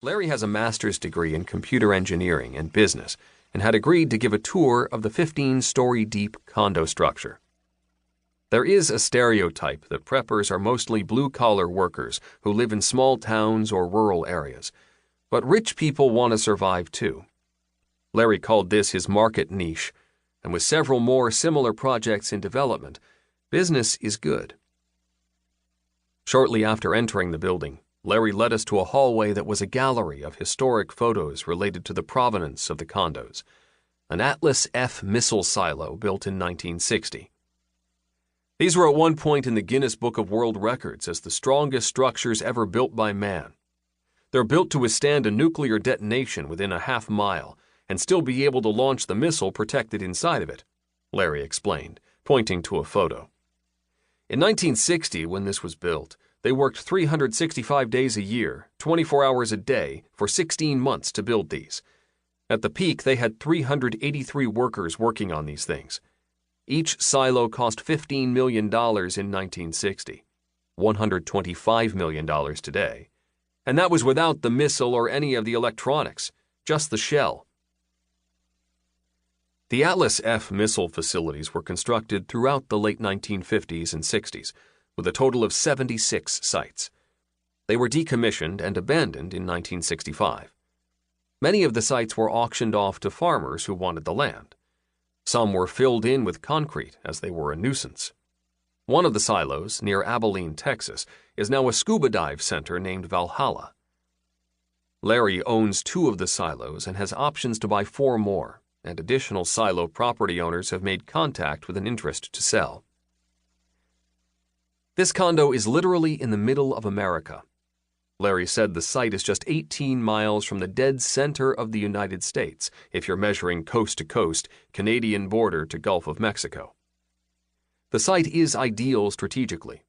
Larry has a master's degree in computer engineering and business and had agreed to give a tour of the 15-story deep condo structure. There is a stereotype that preppers are mostly blue-collar workers who live in small towns or rural areas, but rich people want to survive too. Larry called this his market niche, and with several more similar projects in development, business is good. Shortly after entering the building, Larry led us to a hallway that was a gallery of historic photos related to the provenance of the condos, an Atlas F missile silo built in 1960. These were at one point in the Guinness Book of World Records as the strongest structures ever built by man. They're built to withstand a nuclear detonation within a half mile and still be able to launch the missile protected inside of it, Larry explained, pointing to a photo. In 1960, when this was built, they worked 365 days a year, 24 hours a day, for 16 months to build these. At the peak, they had 383 workers working on these things. Each silo cost $15 million in 1960, $125 million today. And that was without the missile or any of the electronics, just the shell. The Atlas F missile facilities were constructed throughout the late 1950s and 60s, with a total of 76 sites. They were decommissioned and abandoned in 1965. Many of the sites were auctioned off to farmers who wanted the land. Some were filled in with concrete as they were a nuisance. One of the silos, near Abilene, Texas, is now a scuba dive center named Valhalla. Larry owns 2 of the silos and has options to buy 4 more, and additional silo property owners have made contact with an interest to sell. This condo is literally in the middle of America. Larry said the site is just 18 miles from the dead center of the United States, if you're measuring coast-to-coast, Canadian border to Gulf of Mexico. The site is ideal strategically.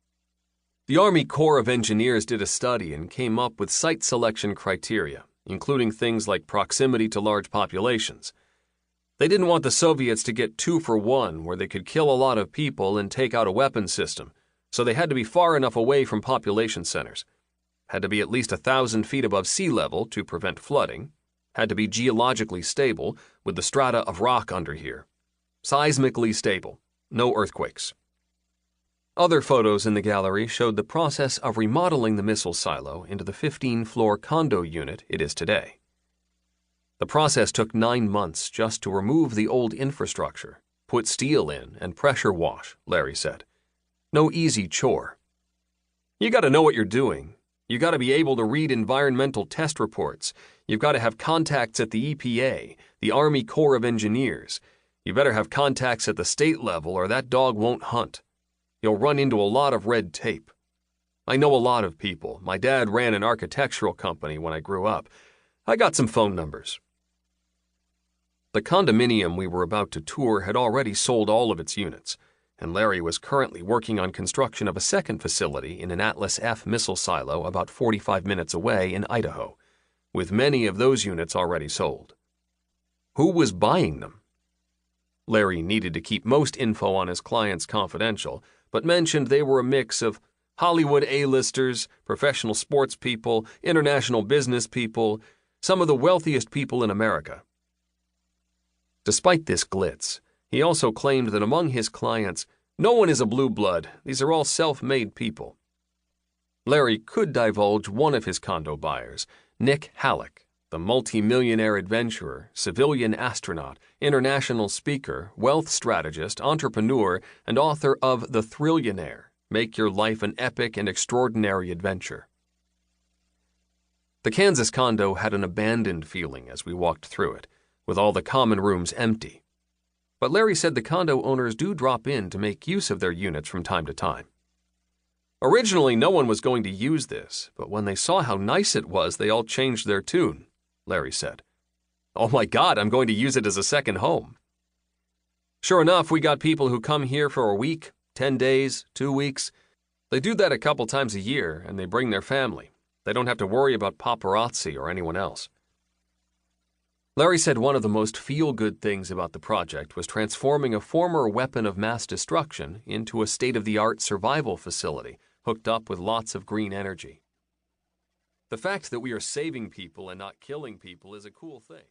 The Army Corps of Engineers did a study and came up with site selection criteria, including things like proximity to large populations. They didn't want the Soviets to get 2 for 1, where they could kill a lot of people and take out a weapons system, so they had to be far enough away from population centers. Had to be at least 1,000 feet above sea level to prevent flooding. Had to be geologically stable, with the strata of rock under here. Seismically stable. No earthquakes. Other photos in the gallery showed the process of remodeling the missile silo into the 15-floor condo unit it is today. The process took 9 months just to remove the old infrastructure, put steel in, and pressure wash, Larry said. No easy chore. You got to know what you're doing. You got to be able to read environmental test reports. You've got to have contacts at the EPA, the Army Corps of Engineers. You better have contacts at the state level or that dog won't hunt. You'll run into a lot of red tape. I know a lot of people. My dad ran an architectural company when I grew up. I got some phone numbers. The condominium we were about to tour had already sold all of its units, and Larry was currently working on construction of a second facility in an Atlas F missile silo about 45 minutes away in Idaho, with many of those units already sold. Who was buying them? Larry needed to keep most info on his clients confidential, but mentioned they were a mix of Hollywood A-listers, professional sports people, international business people, some of the wealthiest people in America. Despite this glitz, he also claimed that among his clients, no one is a blue blood, these are all self-made people. Larry could divulge one of his condo buyers, Nick Halleck, the multi-millionaire adventurer, civilian astronaut, international speaker, wealth strategist, entrepreneur, and author of The Thrillionaire, Make Your Life an Epic and Extraordinary Adventure. The Kansas condo had an abandoned feeling as we walked through it, with all the common rooms empty. But Larry said the condo owners do drop in to make use of their units from time to time. Originally, no one was going to use this, but when they saw how nice it was, they all changed their tune, Larry said. Oh my God, I'm going to use it as a second home. Sure enough, we got people who come here for a week, 10 days, 2 weeks. They do that a couple times a year, and they bring their family. They don't have to worry about paparazzi or anyone else. Larry said one of the most feel-good things about the project was transforming a former weapon of mass destruction into a state-of-the-art survival facility hooked up with lots of green energy. The fact that we are saving people and not killing people is a cool thing.